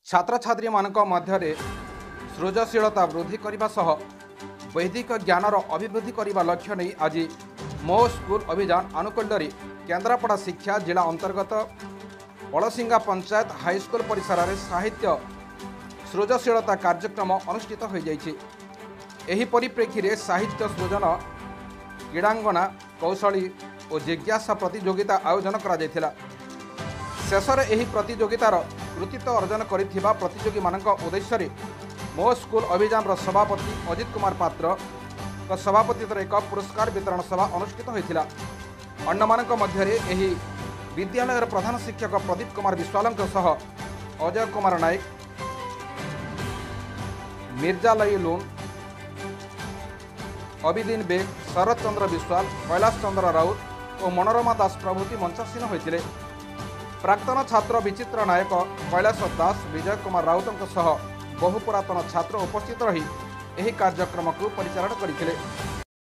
छात्र छात्री मानक मध्य सृजनशीलता वृद्धि करने सह वैदिक ज्ञानर अभिवृद्धि करने लक्ष्य नहीं आज मो स्कूल अभियान आनुकूल्य केन्द्रापड़ा शिक्षा जिला अंतर्गत पड़सिंगा पंचायत हाईस्कूल परिसर में साहित्य सृजनशीलता कार्यक्रम अनुष्ठित हो जाइए। एही परिप्रेक्षी रे साहित्य सृजन क्रीड़ांगना कौशली और जिज्ञासा प्रतियोगिता आयोजन करा जायथिला। शेषर एही प्रतियोगितार कृतित्व अर्जन करिथिबा प्रतियोगी मानक उद्देश्य रे मो स्कूल अभियान सभापति अजित कुमार पात्र सभापति एक पुरस्कार वितरण सभा अनुष्ठित होइथिला। अन्य मानक मध्य एही विद्यालय प्रधान शिक्षक प्रदीप कुमार विश्वालंक सह अजय कुमार नायक, मिर्जा लई लून, अबिदीन बेग, शरद चंद्र विश्वाल, कैलाश चंद्र राउत और मनोरमा दास प्रभृति मंचासीन होते। प्राक्तन छात्र विचित्र नायक, कैलाश दास, विजय कुमार राउतों सह बहु पुरातन छात्र उपस्थित रही यह कार्यक्रम को परिचालन करते।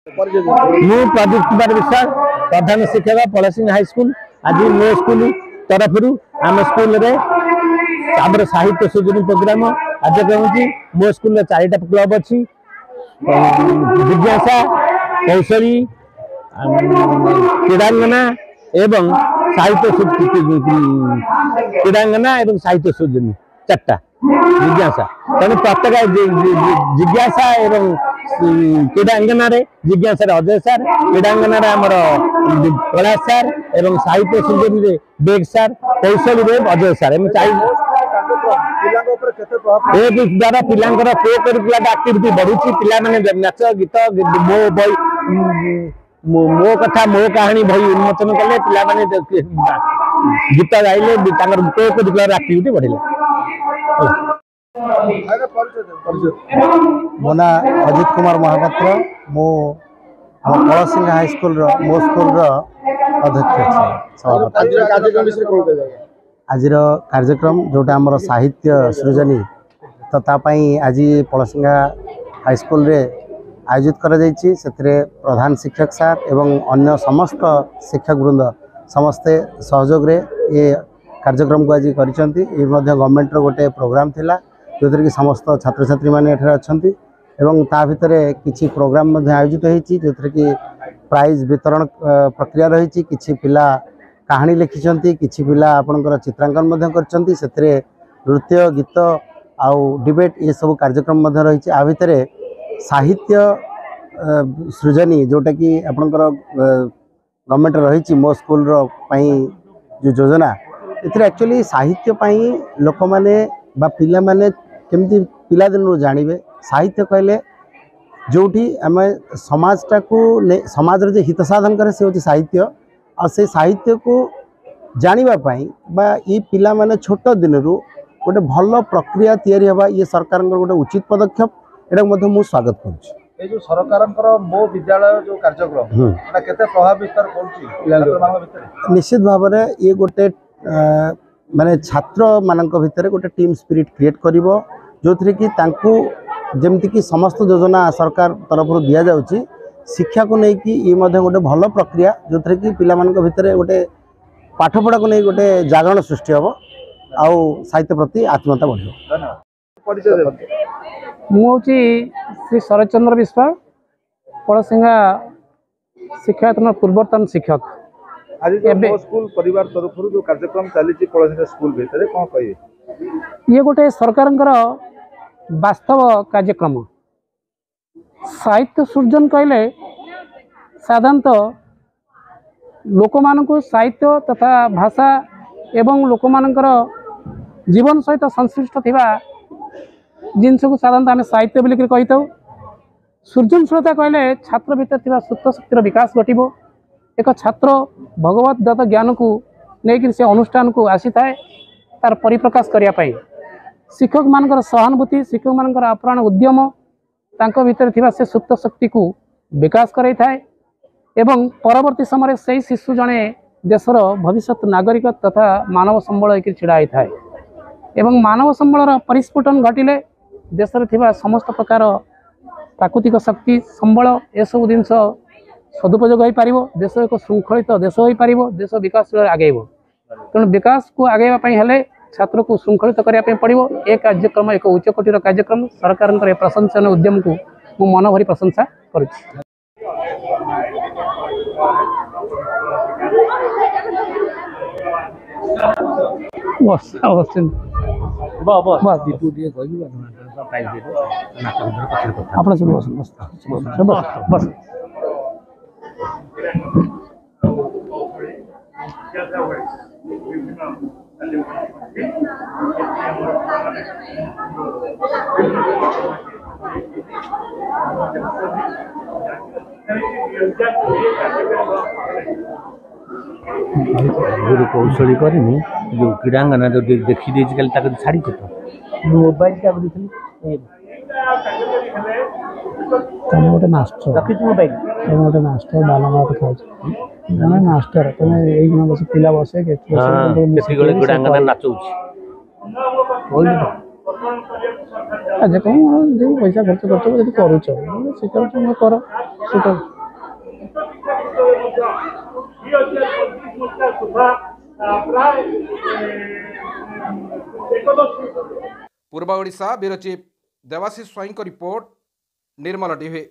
प्रदीप कुमार विश्वाल, प्रधान शिक्षक पड़सिंगा हाईस्कूल। आज मो स्कूल तरफ आम स्कूल साहित्य सृजन प्रोग्राम आज कहूँ मो स्कूल 4टा क्लब अच्छी जिज्ञासा कौशली क्रीड़ांगना एवं साहित्य क्रीड़ांगना एवं साहित्य सृजन 4टा जिज्ञासा तेणु प्रत्येक जिज्ञासा एवं क्रीड़ांगना जिज्ञासा अजय सार, क्रीड़ांगना कैलाश सार एवं साहित्य सृजन बेग सार, कौशल अजय सार द्वारा पिलांकर को करिकुलर एक्टिविटी बढ़ुची। पिला माने नाच गीत मो कथा मो कहानी बही उन्मोचन कले, पिला माने गीत गाइले को करिकुलर एक्टिविटी बढ़िला। मो ना अजित कुमार महापात्र, मो हम पड़सिंगा हाईस्कूल मो स्कूल अध्यक्ष। आज कार्यक्रम जोटा आमर साहित्य सृजनी तो तापाई आज पड़सिंगा हाईस्कूल रे आयोजित करा जायछि। सेतरे प्रधान शिक्षक सार एवं अन्य समस्त शिक्षक वृंद समस्ते सहयोग रे ये कार्यक्रम को आज करिसंती। ये मध्ये गवर्नमेंट रो गोटे प्रोग्राम थिला जोथरे कि समस्त छात्र छात्री माने एठारे अछंती एवं ता भितरे किछि प्रोग्राम मध्ये आयोजित होईछि जोथरे कि प्राइज वितरण प्रक्रिया रही। किछि पिला कहानी लिखिछंती, किछि पिला आपनकर चित्रांकन मध्ये करछंती, सेतरे नृत्य गीत आउ डिबेट ये सब कार्यक्रम मध्ये रही। आ भितरे साहित्य सृजनी जोटा कि आपनकर गवर्नमेंट रही मो स्कूल रो पई जो योजना एथरे एक्चुअली साहित्य पई लोक माने बा पिला माने केमती पिला दिन जानिबे साहित्य कहले जोठी आम समाजटा को समाज रे हित साधन करे से होची साहित्य। आ से साहित्य को जानिबा पई बा ये पिला माने छोट दिन रु गोटे भल प्रक्रिया तैयारी हबा ये सरकार गोटे उचित पदक्षेप एटा मध्ये मु स्वागत करूछी। ए जो सरकार मो विद्यालय जो कार्यक्रम एटा केते प्रभाव विस्तार करूची छात्र मानक भितर? निश्चित भाव में ये गोटे माने छात्र मानक भितर गोटे टीम स्पिरिट क्रिएट करिवो जो थरे कि तांकू जेमति कि समस्त योजना सरकार तरफ दिया जाउची शिक्षा को नहीं कि ये मध्ये गोटे भल प्रक्रिया जो थरे कि पिला मानक भितर गोटे पाठ पढ़ा को नहीं गोटे जागरण सृष्टि हबो आउ साहित्य प्रति आत्मीयता बढ़ियो। मुझे श्री शरद चंद्र विश्वाल, पड़सिंगा शिक्षा पूर्वतन शिक्षक। आज जो स्कूल परिवार तरफ जो कार्यक्रम चली पड़सिंगा स्कूल भितर कौन कहिए? ये गोटे सरकार वास्तव कार्यक्रम साहित्य सृजन कहले साधारणतः लोक मानक साहित्य तथा भाषा एवं लोक मानकर जीवन सहित संश्लिष्ट थिबा जिनस को साधारणतः आम साहित्य बोलिक कही था। सृजनशीलता कहले छात्र भीतर थिबा सुप्त शक्तिर विकास घटिबो। एक छात्र भगवत दत्त ज्ञान को लेकिन से अनुष्ठान को आसी थाए तार परिप्रकाश करिया पाई शिक्षक मानकर सहानुभूति, शिक्षक मानकर अप्राण उद्यम तांको भीतर थिबा से सुप्त शक्ति को विकास कराई थाए एवं परवर्ती समय से शिशु जने देशर भविष्य नागरिक तथा मानव संबल होकर छिड़ा होता है एवं मानव संबलर परिस्फुटन घटिले देशर थिबा समस्त प्रकार प्राकृतिक शक्ति संबल ए सब जिनस सदुपयोग हो पार, देश एक श्रृंखलित देश हो पार, देश विकास आगेब। तेणु विकास को आगेवा हेले छात्र को श्रृंखलित करने पड़ो। ए कार्यक्रम एक उच्चकोटीर कार्यक्रम सरकार प्रशंसन उद्यम को मु मन भरी प्रशंसा करुच्ची। बस अवश्य ଆପଣ ସବୁ ବସ ବସ। गुरु कौशली करनी जो क्रीड़ांगना जो देखी दे छाड़ी तो मोबाइल क्या तुम गोटे मास्टर रखी मोबाइल तुम गोटे मास्टर डाला भात खाऊ जन मास्टर तुम एक बस पिला बसे क्रीड़ांगना नाचुच कार्यक्रम जो पैसा खर्च कर करुच कर पूर्व Odisha bureau chief Debashish Swain report Nirmal TV.